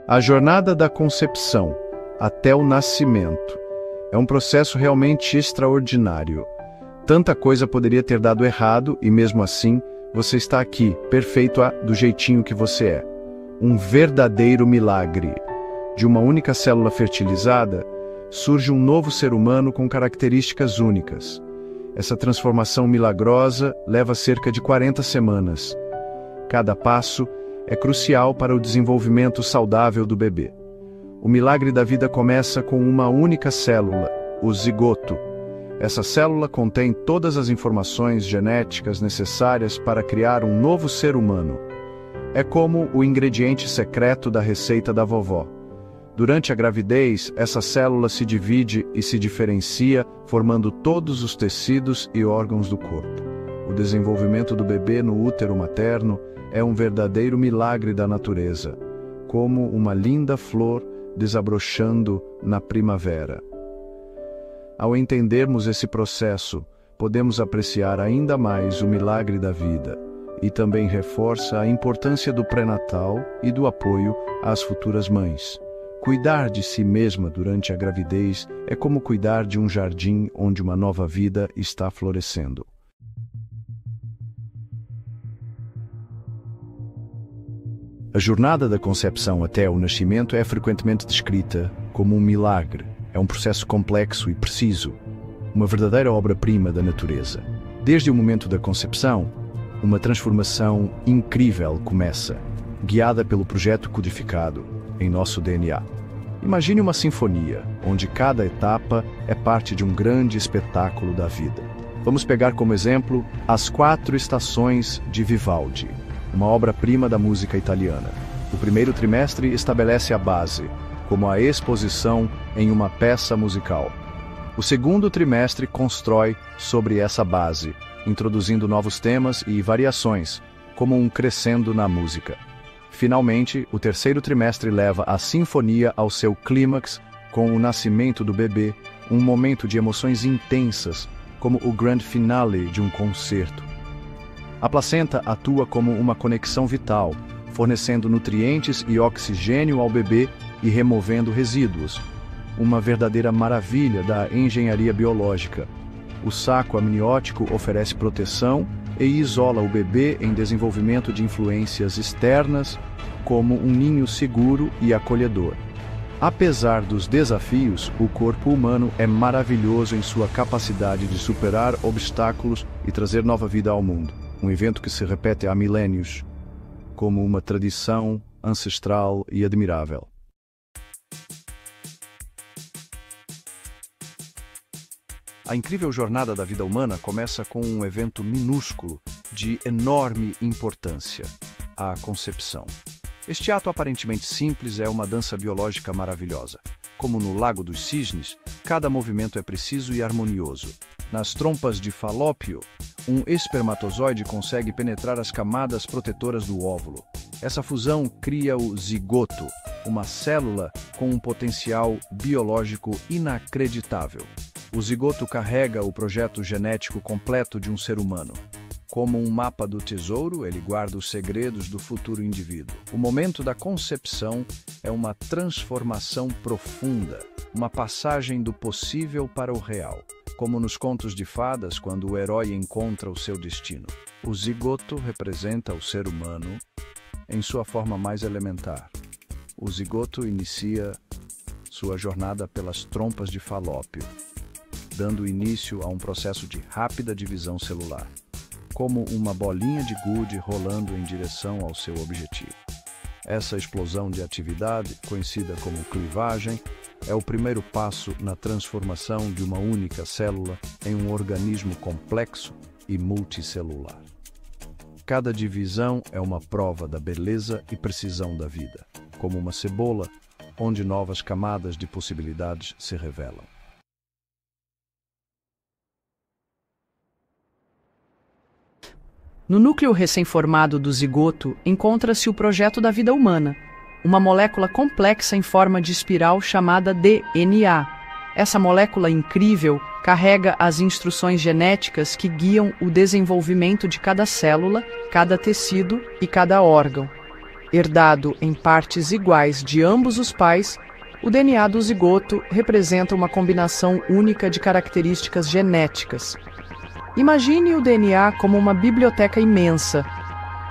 A jornada da concepção até o nascimento é um processo realmente extraordinário. Tanta coisa poderia ter dado errado e mesmo assim você está aqui, perfeito do jeitinho que você é. Um verdadeiro milagre. De uma única célula fertilizada, surge um novo ser humano com características únicas. Essa transformação milagrosa leva cerca de 40 semanas. Cada passo é crucial para o desenvolvimento saudável do bebê. O milagre da vida começa com uma única célula, o zigoto. Essa célula contém todas as informações genéticas necessárias para criar um novo ser humano. É como o ingrediente secreto da receita da vovó. Durante a gravidez, essa célula se divide e se diferencia, formando todos os tecidos e órgãos do corpo. O desenvolvimento do bebê no útero materno é um verdadeiro milagre da natureza, como uma linda flor desabrochando na primavera. Ao entendermos esse processo, podemos apreciar ainda mais o milagre da vida e também reforça a importância do pré-natal e do apoio às futuras mães. Cuidar de si mesma durante a gravidez é como cuidar de um jardim onde uma nova vida está florescendo. A jornada da concepção até o nascimento é frequentemente descrita como um milagre. É um processo complexo e preciso, uma verdadeira obra-prima da natureza. Desde o momento da concepção, uma transformação incrível começa, guiada pelo projeto codificado em nosso DNA. Imagine uma sinfonia, onde cada etapa é parte de um grande espetáculo da vida. Vamos pegar como exemplo As 4 Estações de Vivaldi, uma obra-prima da música italiana. O primeiro trimestre estabelece a base, como a exposição em uma peça musical. O segundo trimestre constrói sobre essa base, introduzindo novos temas e variações, como um crescendo na música. Finalmente, o terceiro trimestre leva a sinfonia ao seu clímax, com o nascimento do bebê, um momento de emoções intensas, como o grand finale de um concerto. A placenta atua como uma conexão vital, fornecendo nutrientes e oxigênio ao bebê e removendo resíduos. Uma verdadeira maravilha da engenharia biológica. O saco amniótico oferece proteção e isola o bebê em desenvolvimento de influências externas, como um ninho seguro e acolhedor. Apesar dos desafios, o corpo humano é maravilhoso em sua capacidade de superar obstáculos e trazer nova vida ao mundo. Um evento que se repete há milênios, como uma tradição ancestral e admirável. A incrível jornada da vida humana começa com um evento minúsculo de enorme importância, a concepção. Este ato aparentemente simples é uma dança biológica maravilhosa. Como no Lago dos Cisnes, cada movimento é preciso e harmonioso. Nas trompas de Falópio, um espermatozoide consegue penetrar as camadas protetoras do óvulo. Essa fusão cria o zigoto, uma célula com um potencial biológico inacreditável. O zigoto carrega o projeto genético completo de um ser humano. Como um mapa do tesouro, ele guarda os segredos do futuro indivíduo. O momento da concepção é uma transformação profunda, uma passagem do possível para o real, como nos contos de fadas quando o herói encontra o seu destino. O zigoto representa o ser humano em sua forma mais elementar. O zigoto inicia sua jornada pelas trompas de Falópio, dando início a um processo de rápida divisão celular, como uma bolinha de gude rolando em direção ao seu objetivo. Essa explosão de atividade, conhecida como clivagem, é o primeiro passo na transformação de uma única célula em um organismo complexo e multicelular. Cada divisão é uma prova da beleza e precisão da vida, como uma cebola, onde novas camadas de possibilidades se revelam. No núcleo recém-formado do zigoto encontra-se o projeto da vida humana, uma molécula complexa em forma de espiral chamada DNA. Essa molécula incrível carrega as instruções genéticas que guiam o desenvolvimento de cada célula, cada tecido e cada órgão. herdado em partes iguais de ambos os pais, o DNA do zigoto representa uma combinação única de características genéticas. Imagine o DNA como uma biblioteca imensa,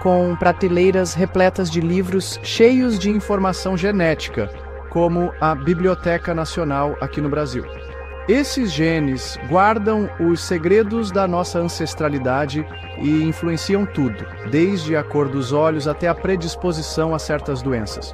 com prateleiras repletas de livros cheios de informação genética, como a Biblioteca Nacional aqui no Brasil. Esses genes guardam os segredos da nossa ancestralidade e influenciam tudo, desde a cor dos olhos até a predisposição a certas doenças.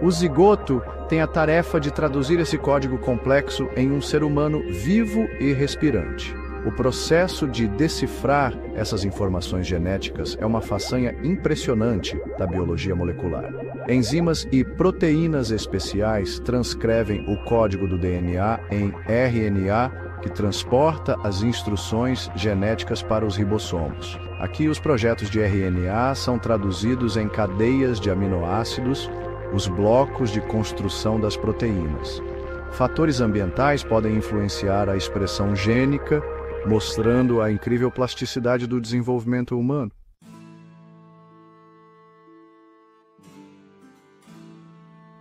O zigoto tem a tarefa de traduzir esse código complexo em um ser humano vivo e respirante. O processo de decifrar essas informações genéticas é uma façanha impressionante da biologia molecular. Enzimas e proteínas especiais transcrevem o código do DNA em RNA, que transporta as instruções genéticas para os ribossomos. Aqui, os projetos de RNA são traduzidos em cadeias de aminoácidos, os blocos de construção das proteínas. Fatores ambientais podem influenciar a expressão gênica, mostrando a incrível plasticidade do desenvolvimento humano.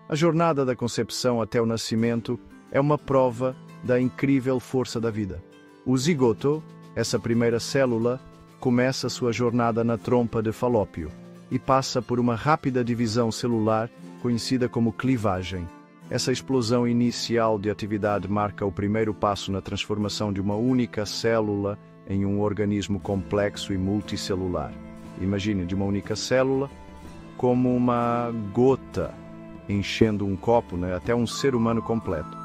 A jornada da concepção até o nascimento é uma prova da incrível força da vida. O zigoto, essa primeira célula, começa sua jornada na trompa de Falópio e passa por uma rápida divisão celular conhecida como clivagem. Essa explosão inicial de atividade marca o primeiro passo na transformação de uma única célula em um organismo complexo e multicelular. Imagine de uma única célula como uma gota enchendo um copo, até um ser humano completo.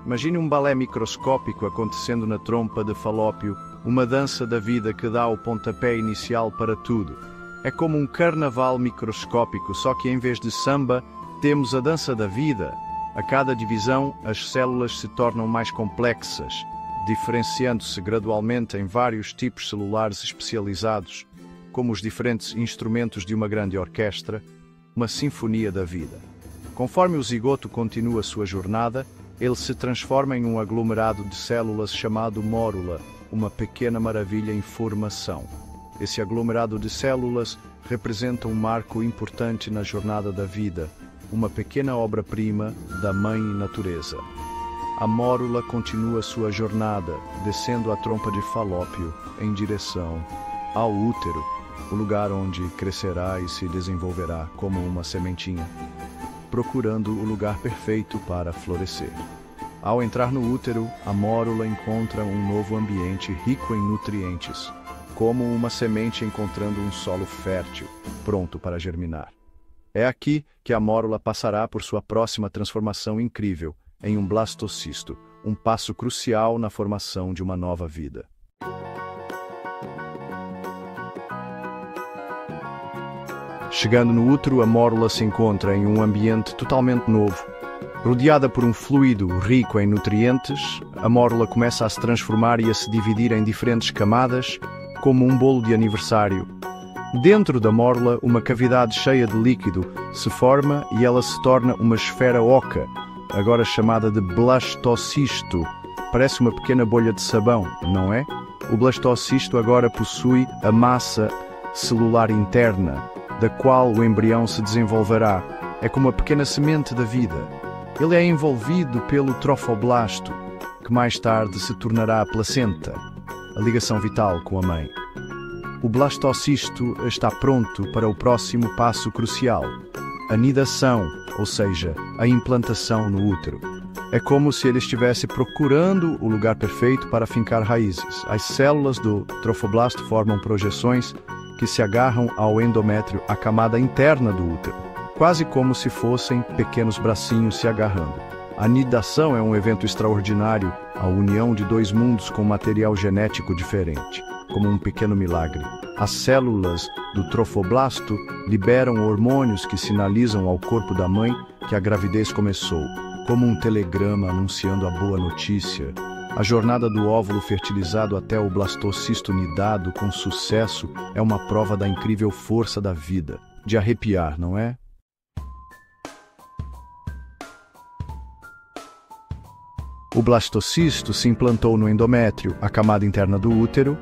Imagine um balé microscópico acontecendo na trompa de Falópio, uma dança da vida que dá o pontapé inicial para tudo. É como um carnaval microscópico, só que em vez de samba, temos a dança da vida. A cada divisão, as células se tornam mais complexas, diferenciando-se gradualmente em vários tipos celulares especializados, como os diferentes instrumentos de uma grande orquestra, uma sinfonia da vida. Conforme o zigoto continua sua jornada, ele se transforma em um aglomerado de células chamado mórula, uma pequena maravilha em formação. Esse aglomerado de células representa um marco importante na jornada da vida, uma pequena obra-prima da Mãe Natureza. A mórula continua sua jornada, descendo a trompa de Falópio em direção ao útero, o lugar onde crescerá e se desenvolverá como uma sementinha, procurando o lugar perfeito para florescer. Ao entrar no útero, a mórula encontra um novo ambiente rico em nutrientes, como uma semente encontrando um solo fértil, pronto para germinar. É aqui que a mórula passará por sua próxima transformação incrível, em um blastocisto, um passo crucial na formação de uma nova vida. Chegando no útero, a mórula se encontra em um ambiente totalmente novo. Rodeada por um fluido rico em nutrientes, a mórula começa a se transformar e a se dividir em diferentes camadas, como um bolo de aniversário. Dentro da mórula, uma cavidade cheia de líquido se forma e ela se torna uma esfera oca, agora chamada de blastocisto. Parece uma pequena bolha de sabão, não é? O blastocisto agora possui a massa celular interna, da qual o embrião se desenvolverá. É como a pequena semente da vida. Ele é envolvido pelo trofoblasto, que mais tarde se tornará a placenta, a ligação vital com a mãe. O blastocisto está pronto para o próximo passo crucial, a nidação, ou seja, a implantação no útero. É como se ele estivesse procurando o lugar perfeito para fincar raízes. As células do trofoblasto formam projeções que se agarram ao endométrio, a camada interna do útero, quase como se fossem pequenos bracinhos se agarrando. A nidação é um evento extraordinário, a união de dois mundos com material genético diferente, como um pequeno milagre. As células do trofoblasto liberam hormônios que sinalizam ao corpo da mãe que a gravidez começou, como um telegrama anunciando a boa notícia. A jornada do óvulo fertilizado até o blastocisto nidado com sucesso é uma prova da incrível força da vida. De arrepiar, não é? O blastocisto se implantou no endométrio, a camada interna do útero,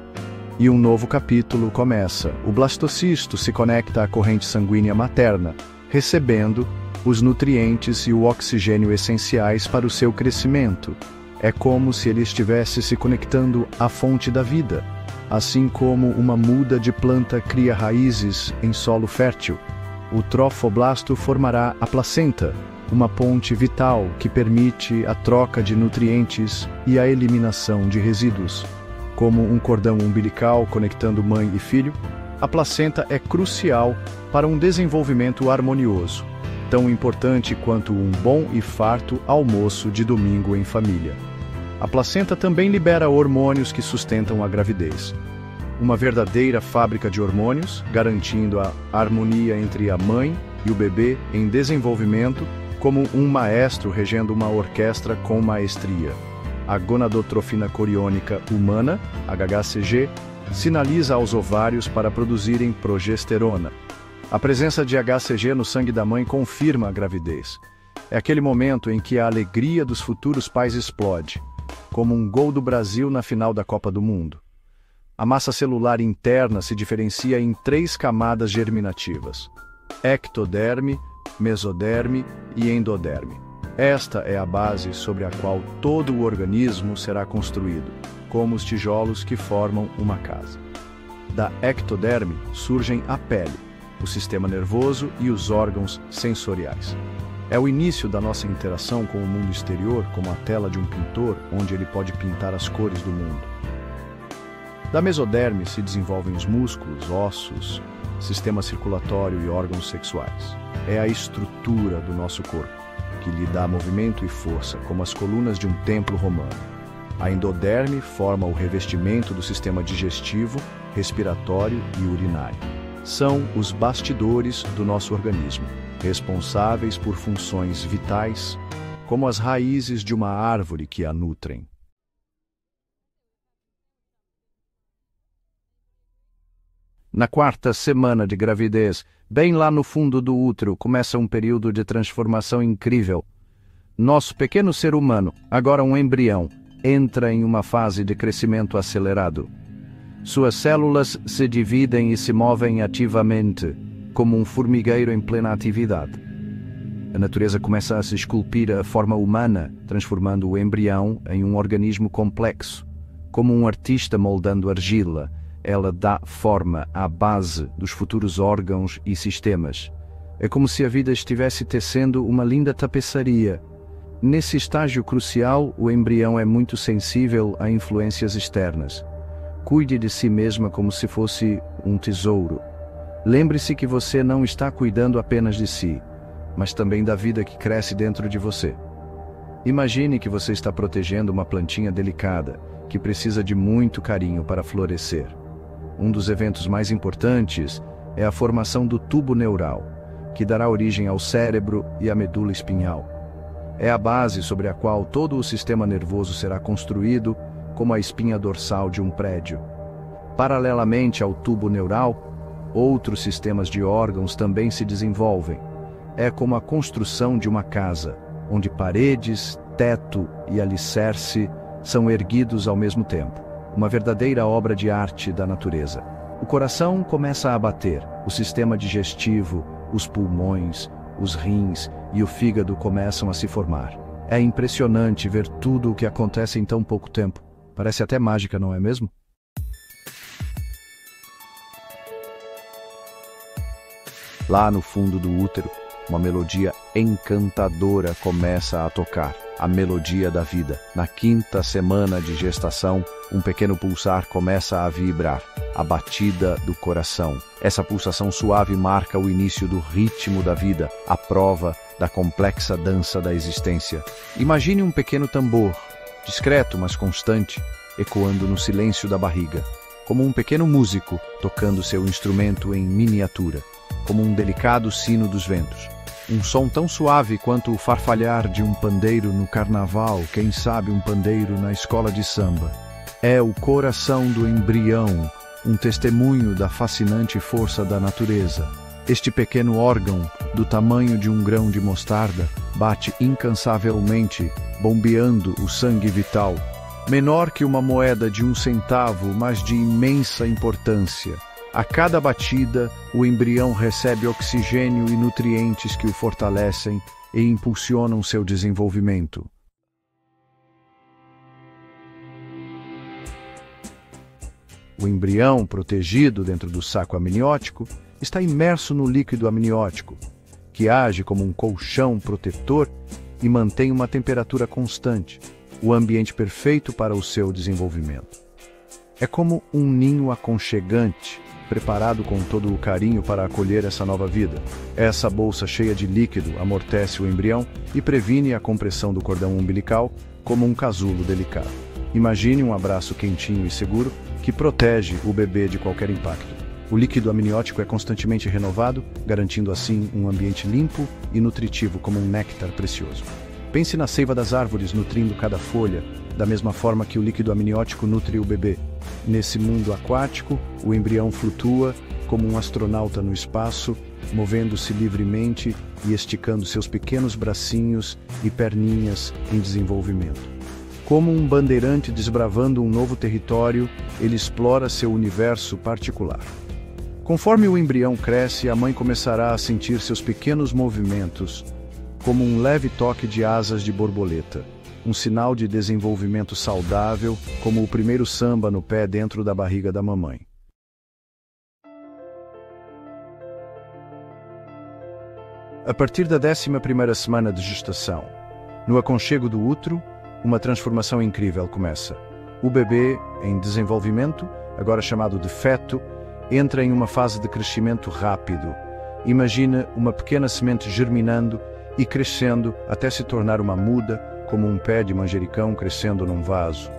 e um novo capítulo começa. O blastocisto se conecta à corrente sanguínea materna, recebendo os nutrientes e o oxigênio essenciais para o seu crescimento. É como se ele estivesse se conectando à fonte da vida, assim como uma muda de planta cria raízes em solo fértil. O trofoblasto formará a placenta, uma ponte vital que permite a troca de nutrientes e a eliminação de resíduos. Como um cordão umbilical conectando mãe e filho, a placenta é crucial para um desenvolvimento harmonioso, tão importante quanto um bom e farto almoço de domingo em família. A placenta também libera hormônios que sustentam a gravidez. Uma verdadeira fábrica de hormônios, garantindo a harmonia entre a mãe e o bebê em desenvolvimento, como um maestro regendo uma orquestra com maestria. A gonadotrofina coriônica humana, HCG, sinaliza aos ovários para produzirem progesterona. A presença de HCG no sangue da mãe confirma a gravidez. É aquele momento em que a alegria dos futuros pais explode, como um gol do Brasil na final da Copa do Mundo. A massa celular interna se diferencia em 3 camadas germinativas: ectoderme, mesoderme e endoderme. Esta é a base sobre a qual todo o organismo será construído, como os tijolos que formam uma casa. Da ectoderme surgem a pele, o sistema nervoso e os órgãos sensoriais. É o início da nossa interação com o mundo exterior, como a tela de um pintor, onde ele pode pintar as cores do mundo. Da mesoderme se desenvolvem os músculos, ossos, sistema circulatório e órgãos sexuais. É a estrutura do nosso corpo, que lhe dá movimento e força, como as colunas de um templo romano. A endoderme forma o revestimento do sistema digestivo, respiratório e urinário. São os bastidores do nosso organismo, responsáveis por funções vitais, como as raízes de uma árvore que a nutrem. Na 4ª semana de gravidez, bem lá no fundo do útero, começa um período de transformação incrível. Nosso pequeno ser humano, agora um embrião, entra em uma fase de crescimento acelerado. Suas células se dividem e se movem ativamente, como um formigueiro em plena atividade. A natureza começa a se esculpir a forma humana, transformando o embrião em um organismo complexo. Como um artista moldando argila, ela dá forma à base dos futuros órgãos e sistemas. É como se a vida estivesse tecendo uma linda tapeçaria. Nesse estágio crucial, o embrião é muito sensível a influências externas. Cuide de si mesma como se fosse um tesouro. Lembre-se que você não está cuidando apenas de si, mas também da vida que cresce dentro de você. Imagine que você está protegendo uma plantinha delicada, que precisa de muito carinho para florescer. Um dos eventos mais importantes é a formação do tubo neural, que dará origem ao cérebro e à medula espinhal. É a base sobre a qual todo o sistema nervoso será construído, como a espinha dorsal de um prédio. Paralelamente ao tubo neural, outros sistemas de órgãos também se desenvolvem. É como a construção de uma casa, onde paredes, teto e alicerce são erguidos ao mesmo tempo. Uma verdadeira obra de arte da natureza. O coração começa a bater, o sistema digestivo, os pulmões, os rins e o fígado começam a se formar. É impressionante ver tudo o que acontece em tão pouco tempo. Parece até mágica, não é mesmo? Lá no fundo do útero, uma melodia encantadora começa a tocar. A melodia da vida. Na 5ª semana de gestação, um pequeno pulsar começa a vibrar, a batida do coração. Essa pulsação suave marca o início do ritmo da vida, a prova da complexa dança da existência. Imagine um pequeno tambor, discreto mas constante, ecoando no silêncio da barriga, como um pequeno músico tocando seu instrumento em miniatura, como um delicado sino dos ventos. Um som tão suave quanto o farfalhar de um pandeiro no carnaval, quem sabe um pandeiro na escola de samba. É o coração do embrião, um testemunho da fascinante força da natureza. Este pequeno órgão, do tamanho de um grão de mostarda, bate incansavelmente, bombeando o sangue vital. Menor que uma moeda de 1 centavo, mas de imensa importância. A cada batida, o embrião recebe oxigênio e nutrientes que o fortalecem e impulsionam seu desenvolvimento. O embrião, protegido dentro do saco amniótico, está imerso no líquido amniótico, que age como um colchão protetor e mantém uma temperatura constante, o ambiente perfeito para o seu desenvolvimento. É como um ninho aconchegante, preparado com todo o carinho para acolher essa nova vida. Essa bolsa cheia de líquido amortece o embrião e previne a compressão do cordão umbilical como um casulo delicado. Imagine um abraço quentinho e seguro que protege o bebê de qualquer impacto. O líquido amniótico é constantemente renovado, garantindo assim um ambiente limpo e nutritivo como um néctar precioso. Pense na seiva das árvores nutrindo cada folha, da mesma forma que o líquido amniótico nutre o bebê. Nesse mundo aquático, o embrião flutua como um astronauta no espaço, movendo-se livremente e esticando seus pequenos bracinhos e perninhas em desenvolvimento. Como um bandeirante desbravando um novo território, ele explora seu universo particular. Conforme o embrião cresce, a mãe começará a sentir seus pequenos movimentos, como um leve toque de asas de borboleta, um sinal de desenvolvimento saudável, como o primeiro samba no pé dentro da barriga da mamãe. A partir da 11ª semana de gestação, no aconchego do útero, uma transformação incrível começa. O bebê, em desenvolvimento, agora chamado de feto, entra em uma fase de crescimento rápido. Imagine uma pequena semente germinando e crescendo até se tornar uma muda, como um pé de manjericão crescendo num vaso.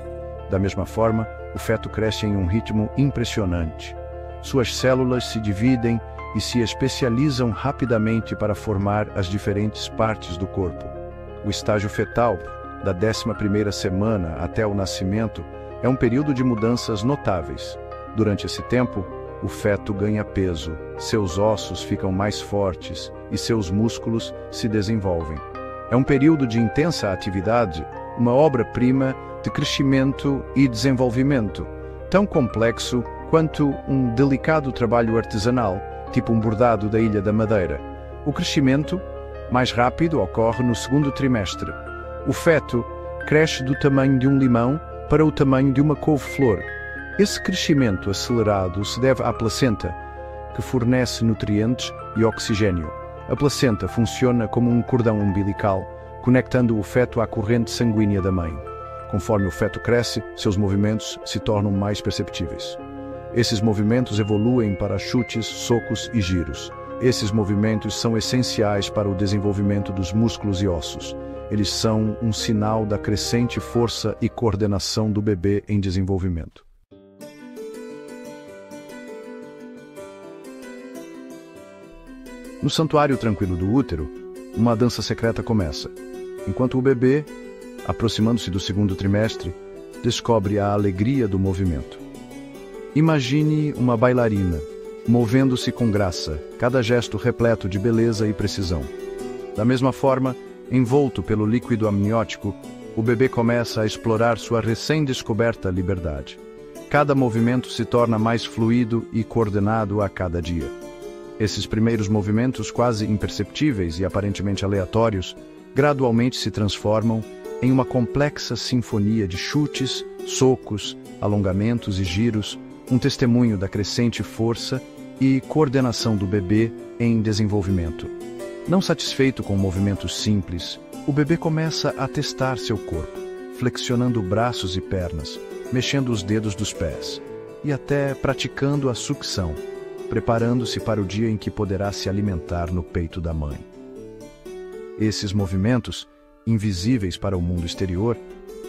Da mesma forma, o feto cresce em um ritmo impressionante. Suas células se dividem e se especializam rapidamente para formar as diferentes partes do corpo. O estágio fetal, da 11ª semana até o nascimento, é um período de mudanças notáveis. Durante esse tempo, o feto ganha peso, seus ossos ficam mais fortes e seus músculos se desenvolvem. É um período de intensa atividade, uma obra-prima de crescimento e desenvolvimento, tão complexo quanto um delicado trabalho artesanal, tipo um bordado da Ilha da Madeira. O crescimento, mais rápido, ocorre no segundo trimestre. O feto cresce do tamanho de um limão para o tamanho de uma couve-flor. Esse crescimento acelerado se deve à placenta, que fornece nutrientes e oxigênio. A placenta funciona como um cordão umbilical, conectando o feto à corrente sanguínea da mãe. Conforme o feto cresce, seus movimentos se tornam mais perceptíveis. Esses movimentos evoluem para chutes, socos e giros. Esses movimentos são essenciais para o desenvolvimento dos músculos e ossos. Eles são um sinal da crescente força e coordenação do bebê em desenvolvimento. No santuário tranquilo do útero, uma dança secreta começa, enquanto o bebê, aproximando-se do segundo trimestre, descobre a alegria do movimento. Imagine uma bailarina, movendo-se com graça, cada gesto repleto de beleza e precisão. Da mesma forma, envolto pelo líquido amniótico, o bebê começa a explorar sua recém-descoberta liberdade. Cada movimento se torna mais fluido e coordenado a cada dia. Esses primeiros movimentos, quase imperceptíveis e aparentemente aleatórios, gradualmente se transformam em uma complexa sinfonia de chutes, socos, alongamentos e giros, um testemunho da crescente força e coordenação do bebê em desenvolvimento. Não satisfeito com movimentos simples, o bebê começa a testar seu corpo, flexionando braços e pernas, mexendo os dedos dos pés e até praticando a sucção, preparando-se para o dia em que poderá se alimentar no peito da mãe. Esses movimentos, invisíveis para o mundo exterior,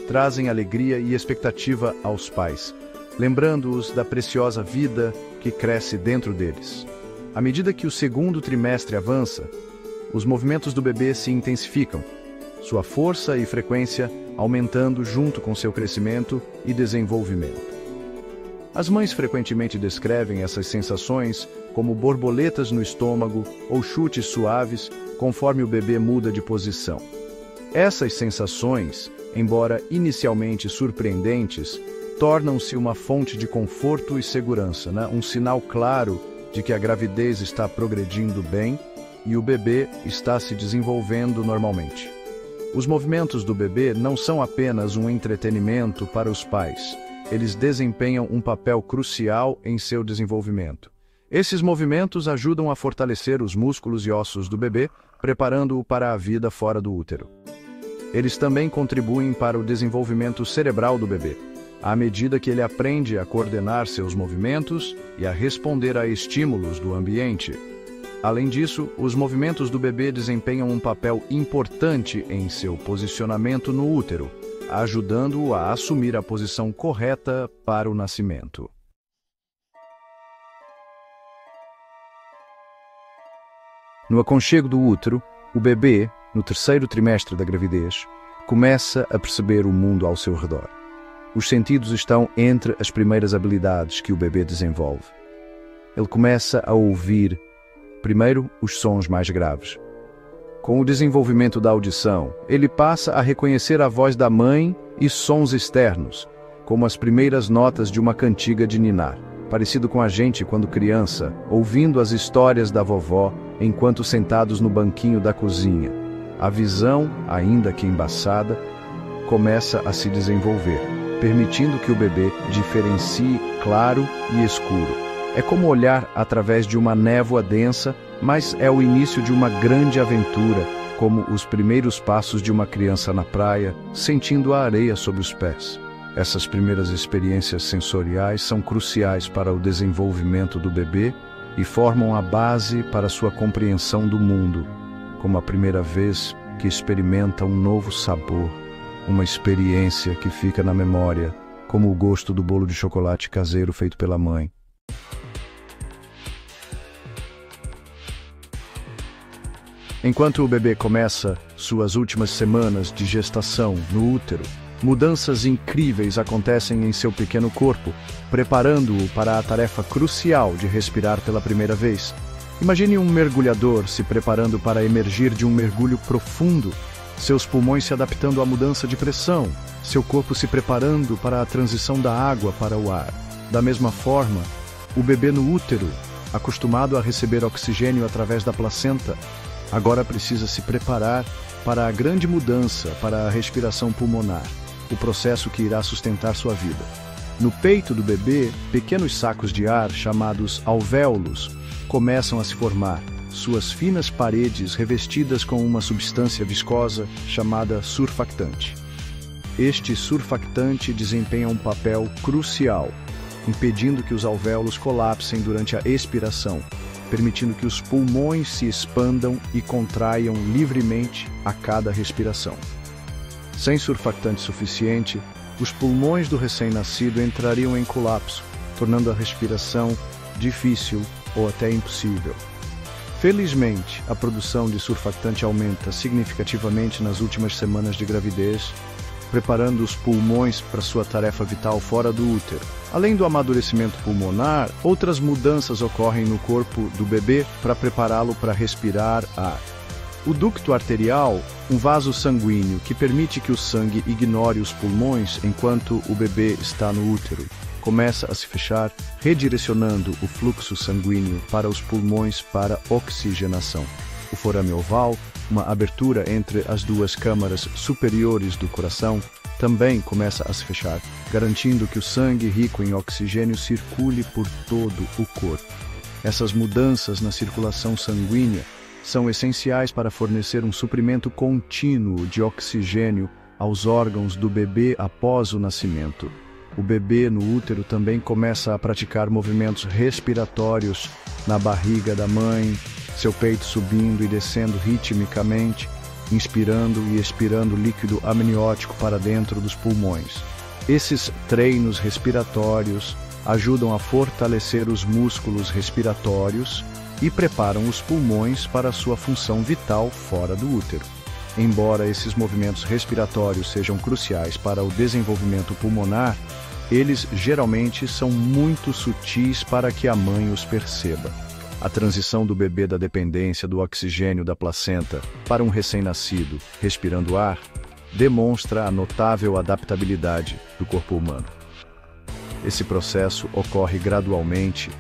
trazem alegria e expectativa aos pais, lembrando-os da preciosa vida que cresce dentro deles. À medida que o segundo trimestre avança, os movimentos do bebê se intensificam, sua força e frequência aumentando junto com seu crescimento e desenvolvimento. As mães frequentemente descrevem essas sensações como borboletas no estômago ou chutes suaves conforme o bebê muda de posição. Essas sensações, embora inicialmente surpreendentes, tornam-se uma fonte de conforto e segurança, né? Um sinal claro de que a gravidez está progredindo bem e o bebê está se desenvolvendo normalmente. Os movimentos do bebê não são apenas um entretenimento para os pais. Eles desempenham um papel crucial em seu desenvolvimento. Esses movimentos ajudam a fortalecer os músculos e ossos do bebê, preparando-o para a vida fora do útero. Eles também contribuem para o desenvolvimento cerebral do bebê, à medida que ele aprende a coordenar seus movimentos e a responder a estímulos do ambiente. Além disso, os movimentos do bebê desempenham um papel importante em seu posicionamento no útero, ajudando-o a assumir a posição correta para o nascimento. No aconchego do útero, o bebê, no terceiro trimestre da gravidez, começa a perceber o mundo ao seu redor. Os sentidos estão entre as primeiras habilidades que o bebê desenvolve. Ele começa a ouvir, primeiro, os sons mais graves. Com o desenvolvimento da audição, ele passa a reconhecer a voz da mãe e sons externos, como as primeiras notas de uma cantiga de ninar, parecido com a gente quando criança, ouvindo as histórias da vovó enquanto sentados no banquinho da cozinha. A visão, ainda que embaçada, começa a se desenvolver, permitindo que o bebê diferencie claro e escuro. É como olhar através de uma névoa densa, mas é o início de uma grande aventura, como os primeiros passos de uma criança na praia, sentindo a areia sob os pés. Essas primeiras experiências sensoriais são cruciais para o desenvolvimento do bebê e formam a base para sua compreensão do mundo, como a primeira vez que experimenta um novo sabor, uma experiência que fica na memória, como o gosto do bolo de chocolate caseiro feito pela mãe. Enquanto o bebê começa suas últimas semanas de gestação no útero, mudanças incríveis acontecem em seu pequeno corpo, preparando-o para a tarefa crucial de respirar pela primeira vez. Imagine um mergulhador se preparando para emergir de um mergulho profundo, seus pulmões se adaptando à mudança de pressão, seu corpo se preparando para a transição da água para o ar. Da mesma forma, o bebê no útero, acostumado a receber oxigênio através da placenta, agora precisa se preparar para a grande mudança para a respiração pulmonar, o processo que irá sustentar sua vida. No peito do bebê, pequenos sacos de ar, chamados alvéolos, começam a se formar, suas finas paredes revestidas com uma substância viscosa chamada surfactante. Este surfactante desempenha um papel crucial, impedindo que os alvéolos colapsem durante a expiração, permitindo que os pulmões se expandam e contraiam livremente a cada respiração. Sem surfactante suficiente, os pulmões do recém-nascido entrariam em colapso, tornando a respiração difícil ou até impossível. Felizmente, a produção de surfactante aumenta significativamente nas últimas semanas de gravidez, preparando os pulmões para sua tarefa vital fora do útero. Além do amadurecimento pulmonar, outras mudanças ocorrem no corpo do bebê para prepará-lo para respirar ar. O ducto arterial, um vaso sanguíneo que permite que o sangue ignore os pulmões enquanto o bebê está no útero, começa a se fechar, redirecionando o fluxo sanguíneo para os pulmões para oxigenação. O forame oval, uma abertura entre as duas câmaras superiores do coração, também começa a se fechar, garantindo que o sangue rico em oxigênio circule por todo o corpo. Essas mudanças na circulação sanguínea são essenciais para fornecer um suprimento contínuo de oxigênio aos órgãos do bebê após o nascimento. O bebê no útero também começa a praticar movimentos respiratórios na barriga da mãe, seu peito subindo e descendo ritmicamente, inspirando e expirando líquido amniótico para dentro dos pulmões. Esses treinos respiratórios ajudam a fortalecer os músculos respiratórios e preparam os pulmões para sua função vital fora do útero. Embora esses movimentos respiratórios sejam cruciais para o desenvolvimento pulmonar, eles geralmente são muito sutis para que a mãe os perceba. A transição do bebê da dependência do oxigênio da placenta para um recém-nascido respirando ar demonstra a notável adaptabilidade do corpo humano. Esse processo ocorre gradualmente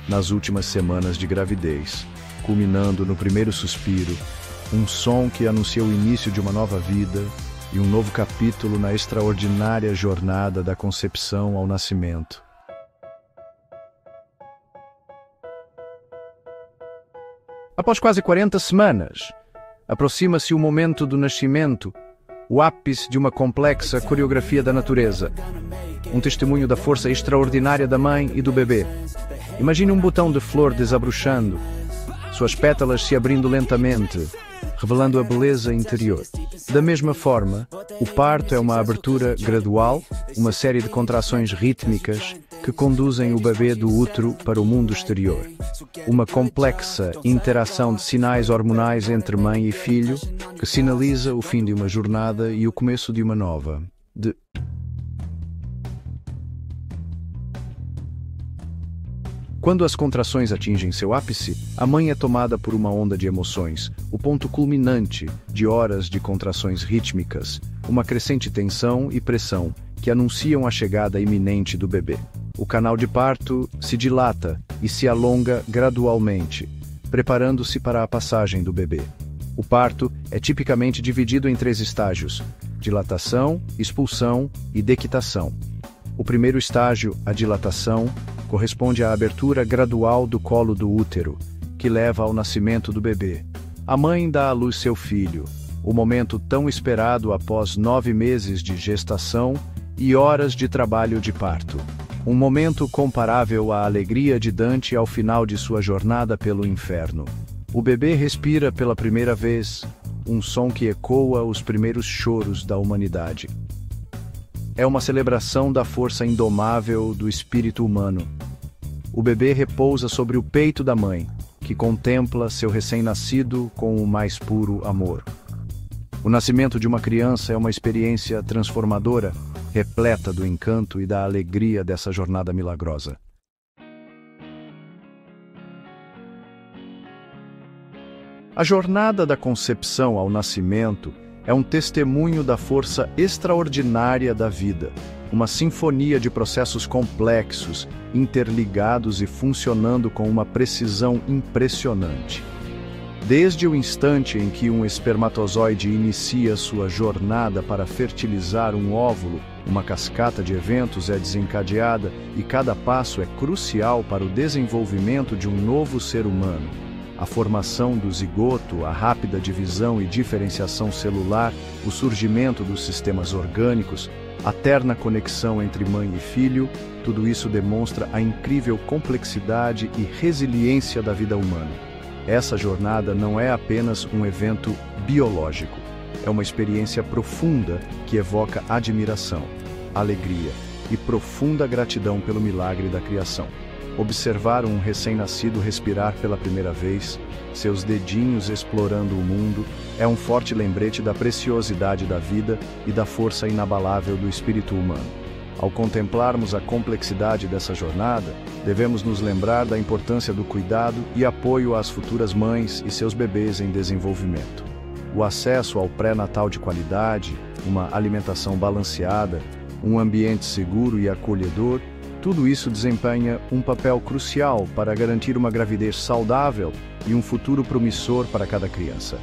nas últimas semanas de gravidez, culminando no primeiro suspiro, um som que anuncia o início de uma nova vida e um novo capítulo na extraordinária jornada da concepção ao nascimento. Após quase 40 semanas, aproxima-se o momento do nascimento, o ápice de uma complexa coreografia da natureza, um testemunho da força extraordinária da mãe e do bebê. Imagine um botão de flor desabrochando, suas pétalas se abrindo lentamente, revelando a beleza interior. Da mesma forma, o parto é uma abertura gradual, uma série de contrações rítmicas que conduzem o bebê do útero para o mundo exterior. Uma complexa interação de sinais hormonais entre mãe e filho que sinaliza o fim de uma jornada e o começo de uma nova. Quando as contrações atingem seu ápice, a mãe é tomada por uma onda de emoções, o ponto culminante de horas de contrações rítmicas, uma crescente tensão e pressão que anunciam a chegada iminente do bebê. O canal de parto se dilata e se alonga gradualmente, preparando-se para a passagem do bebê. O parto é tipicamente dividido em 3 estágios: dilatação, expulsão e dequitação. O primeiro estágio, a dilatação, corresponde à abertura gradual do colo do útero, que leva ao nascimento do bebê. A mãe dá à luz seu filho, o momento tão esperado após 9 meses de gestação e horas de trabalho de parto. Um momento comparável à alegria de Dante ao final de sua jornada pelo inferno. O bebê respira pela primeira vez, um som que ecoa os primeiros choros da humanidade. É uma celebração da força indomável do espírito humano. O bebê repousa sobre o peito da mãe, que contempla seu recém-nascido com o mais puro amor. O nascimento de uma criança é uma experiência transformadora, repleta do encanto e da alegria dessa jornada milagrosa. A jornada da concepção ao nascimento é um testemunho da força extraordinária da vida, uma sinfonia de processos complexos, interligados e funcionando com uma precisão impressionante. Desde o instante em que um espermatozoide inicia sua jornada para fertilizar um óvulo, uma cascata de eventos é desencadeada e cada passo é crucial para o desenvolvimento de um novo ser humano. A formação do zigoto, a rápida divisão e diferenciação celular, o surgimento dos sistemas orgânicos, a terna conexão entre mãe e filho, tudo isso demonstra a incrível complexidade e resiliência da vida humana. Essa jornada não é apenas um evento biológico, é uma experiência profunda que evoca admiração, alegria e profunda gratidão pelo milagre da criação. Observar um recém-nascido respirar pela primeira vez, seus dedinhos explorando o mundo, é um forte lembrete da preciosidade da vida e da força inabalável do espírito humano. Ao contemplarmos a complexidade dessa jornada, devemos nos lembrar da importância do cuidado e apoio às futuras mães e seus bebês em desenvolvimento. O acesso ao pré-natal de qualidade, uma alimentação balanceada, um ambiente seguro e acolhedor, tudo isso desempenha um papel crucial para garantir uma gravidez saudável e um futuro promissor para cada criança.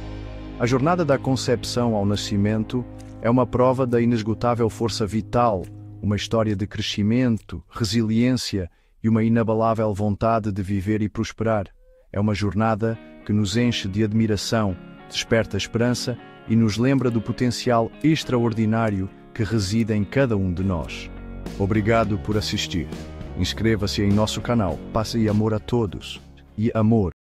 A jornada da concepção ao nascimento é uma prova da inesgotável força vital, uma história de crescimento, resiliência e uma inabalável vontade de viver e prosperar. É uma jornada que nos enche de admiração, desperta esperança e nos lembra do potencial extraordinário que reside em cada um de nós. Obrigado por assistir. Inscreva-se em nosso canal. Paz e amor a todos. E amor.